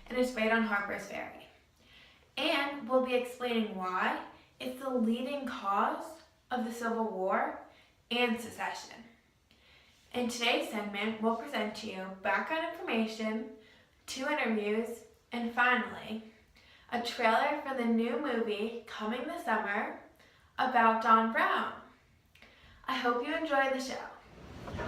and his raid on Harper's Ferry. And we'll be explaining why it's the leading cause of the Civil War and secession. In today's segment, we'll present to you background information, 2 interviews, and finally, a trailer for the new movie coming this summer about John Brown. I hope you enjoy the show.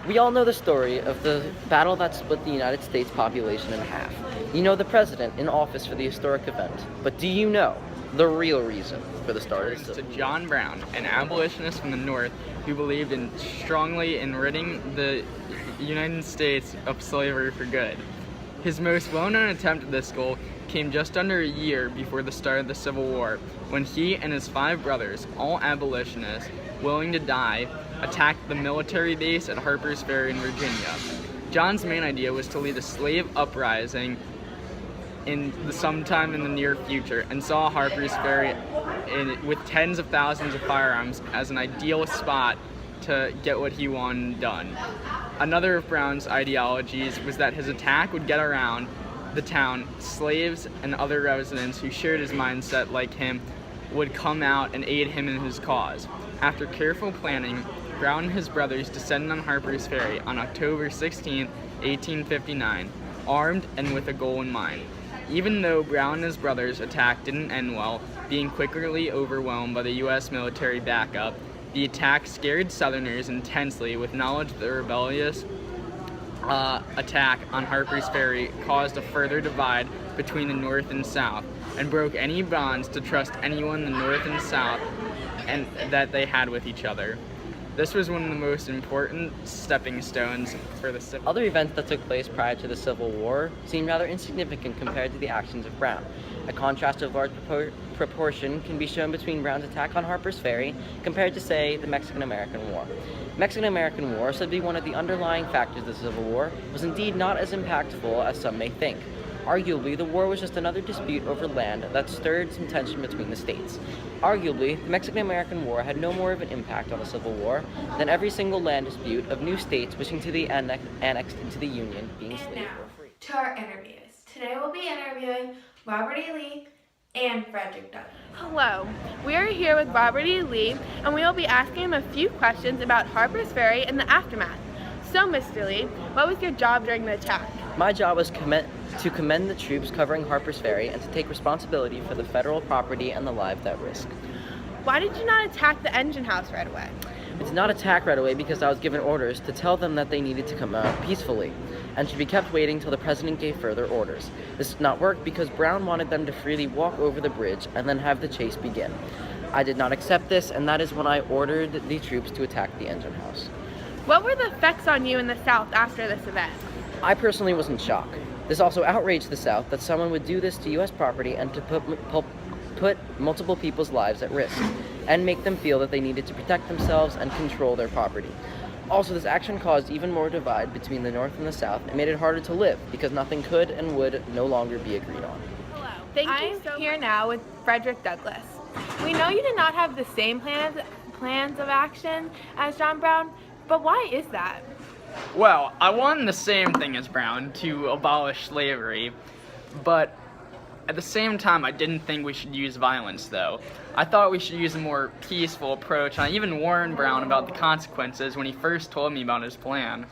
We all know the story of the battle that split the United States population in half. You know the president in office for the historic event. But do you know the real reason for the start of the To John Brown, an abolitionist from the North who believed strongly in ridding the United States of slavery for good. His most well-known attempt at this goal came just under a year before the start of the Civil War, when he and his 5 brothers, all abolitionists, willing to die, attacked the military base at Harper's Ferry in Virginia. John's main idea was to lead a slave uprising sometime in the near future, and saw Harper's Ferry with tens of thousands of firearms as an ideal spot to get what he wanted done. Another of Brown's ideologies was that his attack would get around the town. Slaves and other residents who shared his mindset like him would come out and aid him in his cause. After careful planning, Brown and his brothers descended on Harper's Ferry on October 16, 1859, armed and with a goal in mind. Even though Brown and his brothers' attack didn't end well, being quickly overwhelmed by the U.S. military backup, the attack scared Southerners intensely, with knowledge that the rebellious attack on Harper's Ferry caused a further divide between the North and South, and broke any bonds to trust anyone in the North and South and that they had with each other. This was one of the most important stepping stones for the Civil War. Other events that took place prior to the Civil War seem rather insignificant compared to the actions of Brown. A contrast of large proportion can be shown between Brown's attack on Harper's Ferry compared to, say, the Mexican-American War. The Mexican-American War, said to be one of the underlying factors of the Civil War, was indeed not as impactful as some may think. Arguably, the war was just another dispute over land that stirred some tension between the states. Arguably, the Mexican-American War had no more of an impact on the Civil War than every single land dispute of new states wishing to be annexed into the Union, being And slave now, or free. to our interviews. Today we'll be interviewing Robert E. Lee and Frederick Douglass. Hello, we are here with Robert E. Lee, and we will be asking him a few questions about Harper's Ferry and the aftermath. So, Mr. Lee, what was your job during the attack? My job was to commend the troops covering Harper's Ferry and to take responsibility for the federal property and the lives at risk. Why did you not attack the engine house right away? I did not attack right away because I was given orders to tell them that they needed to come out peacefully and should be kept waiting till the president gave further orders. This did not work because Brown wanted them to freely walk over the bridge and then have the chase begin. I did not accept this, and that is when I ordered the troops to attack the engine house. What were the effects on you in the South after this event? I personally was in shock. This also outraged the South that someone would do this to U.S. property and to put multiple people's lives at risk and make them feel that they needed to protect themselves and control their property. Also, this action caused even more divide between the North and the South and made it harder to live because nothing could and would no longer be agreed on. Hello. I'm here now with Frederick Douglass. We know you did not have the same plans of action as John Brown, but why is that? Well, I wanted the same thing as Brown, to abolish slavery, but at the same time, I didn't think we should use violence, though. I thought we should use a more peaceful approach, and I even warned Brown about the consequences when he first told me about his plan.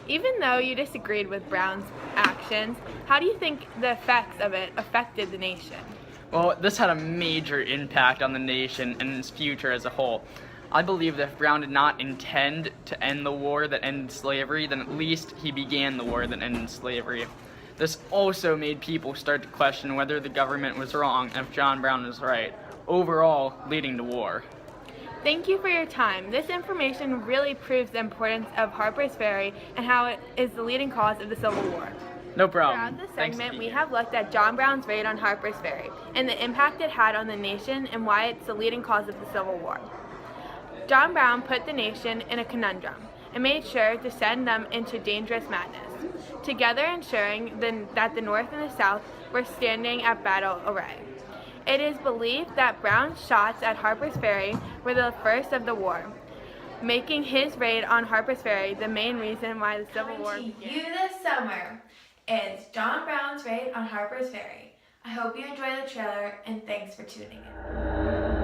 Even though you disagreed with Brown's actions, how do you think the effects of it affected the nation? Well, this had a major impact on the nation and its future as a whole. I believe that if Brown did not intend to end the war that ended slavery, then at least he began the war that ended slavery. This also made people start to question whether the government was wrong and if John Brown was right, overall leading to war. Thank you for your time. This information really proves the importance of Harper's Ferry and how it is the leading cause of the Civil War. No problem. Throughout this Thanks segment, to we you. have looked at John Brown's raid on Harper's Ferry and the impact it had on the nation and why it's the leading cause of the Civil War. John Brown put the nation in a conundrum and made sure to send them into dangerous madness, together ensuring that the North and the South were standing at battle array. It is believed that Brown's shots at Harper's Ferry were the first of the war, making his raid on Harper's Ferry the main reason why the Civil War Coming to began. you this summer, is John Brown's raid on Harper's Ferry. I hope you enjoy the trailer and thanks for tuning in.